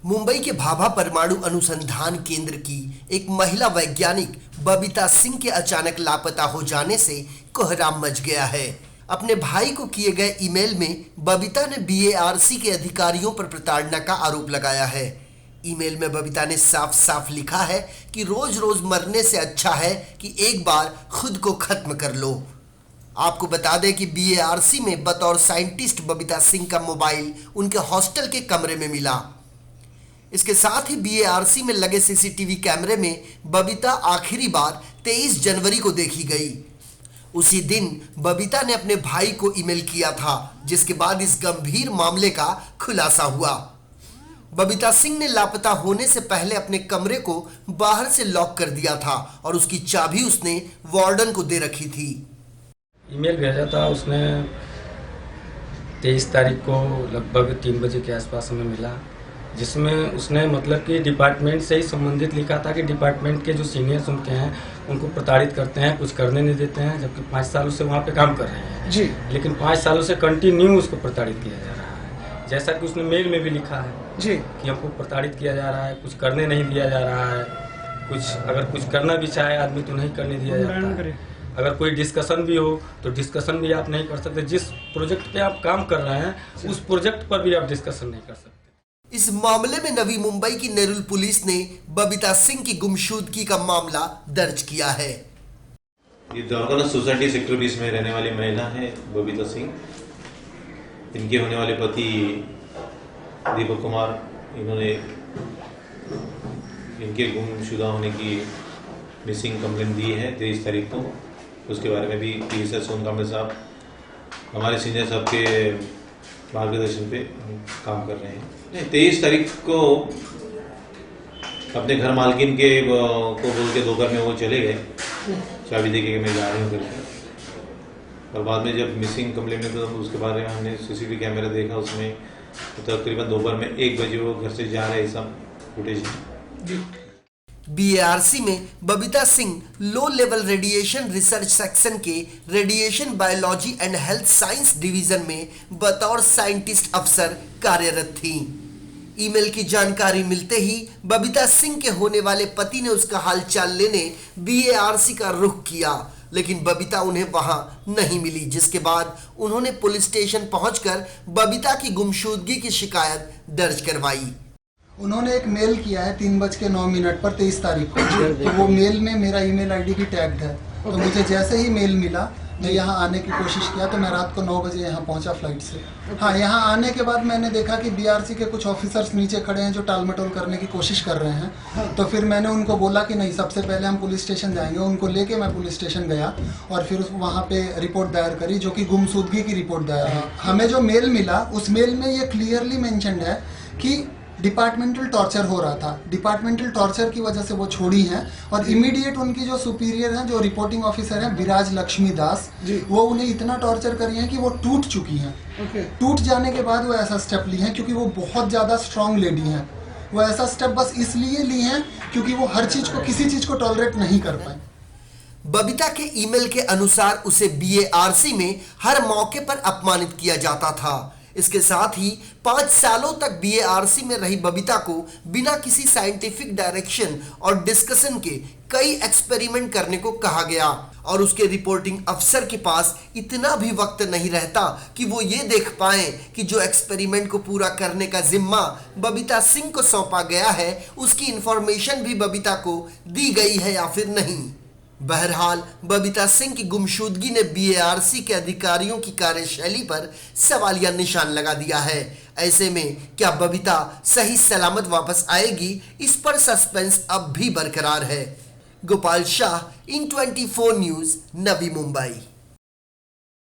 मुंबई के भाभा परमाणु अनुसंधान केंद्र की एक महिला वैज्ञानिक बबीता सिंह के अचानक लापता हो जाने से कोहराम मच गया है। अपने भाई को किए गए ईमेल में बबीता ने बीएआरसी के अधिकारियों पर प्रताड़ना का आरोप लगाया है। ईमेल में बबीता ने साफ साफ लिखा है कि रोज रोज मरने से अच्छा है कि एक बार खुद को खत्म कर लो। आपको बता दें कि बीएआरसी में बतौर साइंटिस्ट बबीता सिंह का मोबाइल उनके हॉस्टल के कमरे में मिला। इसके साथ ही बीएआरसी में लगे सीसीटीवी कैमरे में बबीता आखिरी बार 23 जनवरी को देखी गई। उसी दिन बबीता ने अपने भाई को ईमेल किया था, जिसके बाद इस गंभीर मामले का खुलासा हुआ। बबीता सिंह ने लापता होने से पहले अपने कमरे को बाहर से लॉक कर दिया था और उसकी चाबी उसने वार्डन को दे रखी थी। ईमेल भेजा था उसने 23 तारीख को लगभग 3 बजे के आसपास हमें मिला, जिसमें उसने मतलब कि डिपार्टमेंट से ही संबंधित लिखा था कि डिपार्टमेंट के जो सीनियर्स उनके हैं उनको प्रताड़ित करते हैं, कुछ करने नहीं देते हैं, जबकि 5 सालों से वहाँ पे काम कर रहे हैं जी। लेकिन 5 सालों से कंटिन्यू उसको प्रताड़ित किया जा रहा है। जैसा कि उसने मेल में भी लिखा है जी कि हमको प्रताड़ित किया जा रहा है, कुछ करने नहीं दिया जा रहा है, कुछ अगर कुछ करना भी चाहे आदमी तो नहीं करने दिया जाता है। अगर कोई डिस्कशन भी हो तो डिस्कशन भी आप नहीं कर सकते। जिस प्रोजेक्ट पे आप काम कर रहे हैं उस प्रोजेक्ट पर भी आप डिस्कशन नहीं कर सकते। इस मामले में नवी मुंबई की नेरुल पुलिस ने बबीता सिंह की गुमशुदगी का मामला दर्ज किया है। ये द्वारका सोसाइटी सेक्टर 20 में रहने वाली महिला है बबीता सिंह। इनके होने वाले पति दीपक कुमार, इन्होंने इनके गुमशुदा होने की मिसिंग कंप्लेंट दी है 23 तारीख को। उसके बारे में भी पीएसआई सोन कांबले साहब हमारे सीनियर साहब के मार्गदर्शन पे काम कर रहे हैं। 23 तारीख को अपने घर मालकिन के को बोल के दोपहर में वो चले गए, चाबी देके कि मैं जा रही हूँ करके। और बाद में जब मिसिंग कंप्लेंट में तो उसके बारे में हमने सीसीटीवी कैमरा देखा, उसमें तो तकरीबन दोपहर में 1 बजे वो घर से जा रहे सब फुटेज। बीएआरसी में Babita Singh low level radiation research section के radiation biology and health science division में बतौर साइंटिस्ट अफसर कार्यरत थी। ईमेल की जानकारी मिलते ही बबीता सिंह के होने वाले पति ने उसका हालचाल लेने बीएआरसी का रुख किया, लेकिन बबीता उन्हें वहां नहीं मिली, जिसके बाद उन्होंने पुलिस स्टेशन पहुंचकर बबीता की गुमशुदगी की शिकायत दर्ज करवाई। उन्होंने एक मेल किया है 3:09 पर 23 तारीख को, तो वो मेल में मेरा ईमेल आईडी भी टैग्ड है। तो मुझे जैसे ही मेल मिला मैं यहाँ आने की कोशिश किया, तो मैं रात को 9 बजे यहाँ पहुँचा फ्लाइट से। हाँ, यहाँ आने के बाद मैंने देखा कि बीआरसी के कुछ ऑफिसर्स नीचे खड़े हैं जो टाल मटोल करने की कोशिश कर रहे हैं। तो फिर मैंने उनको बोला कि नहीं, सबसे पहले हम पुलिस स्टेशन जाएंगे। उनको लेके मैं पुलिस स्टेशन गया और फिर वहाँ पे रिपोर्ट दायर करी, जो कि गुमशुदगी की रिपोर्ट दायर है। हमें जो मेल मिला उस मेल में ये क्लियरली मेंशन्ड है कि डिपार्टमेंटल टॉर्चर हो रहा था। डिपार्टमेंटल टॉर्चर की वजह से वो छोड़ी हैं और इमीडिएट उनकी जो सुपीरियर हैं, जो रिपोर्टिंग ऑफिसर हैं विराज लक्ष्मी दास, वो उन्हें इतना टॉर्चर करी हैं कि वो टूट चुकी हैं। टूट जाने के बाद वो ऐसा स्टेप ली हैं क्योंकि वो बहुत ज़्यादा स्ट्रांग लेडी हैं। वो ऐसा स्टेप बस इसलिए ली हैं क्योंकि वो हर चीज़ को, किसी चीज़ को टॉलरेट नहीं कर पाए। बबीता के ईमेल के अनुसार उसे बीएआरसी में हर मौके पर अपमानित किया जाता था। इसके साथ ही 5 सालों तक बीएआरसी में रही बबीता को बिना किसी साइंटिफिक डायरेक्शन और डिस्कशन के कई एक्सपेरिमेंट करने को कहा गया और उसके रिपोर्टिंग अफसर के पास इतना भी वक्त नहीं रहता कि वो ये देख पाएं कि जो एक्सपेरिमेंट को पूरा करने का जिम्मा बबीता सिंह को सौंपा गया है उसकी इंफॉर्मेशन भी बबीता को दी गई है या फिर नहीं। बहरहाल बबीता सिंह की गुमशुदगी ने बीएआरसी के अधिकारियों की कार्यशैली पर सवालिया निशान लगा दिया है। ऐसे में क्या बबीता सही सलामत वापस आएगी, इस पर सस्पेंस अब भी बरकरार है। गोपाल शाह, इन 24 न्यूज़, नवी मुंबई।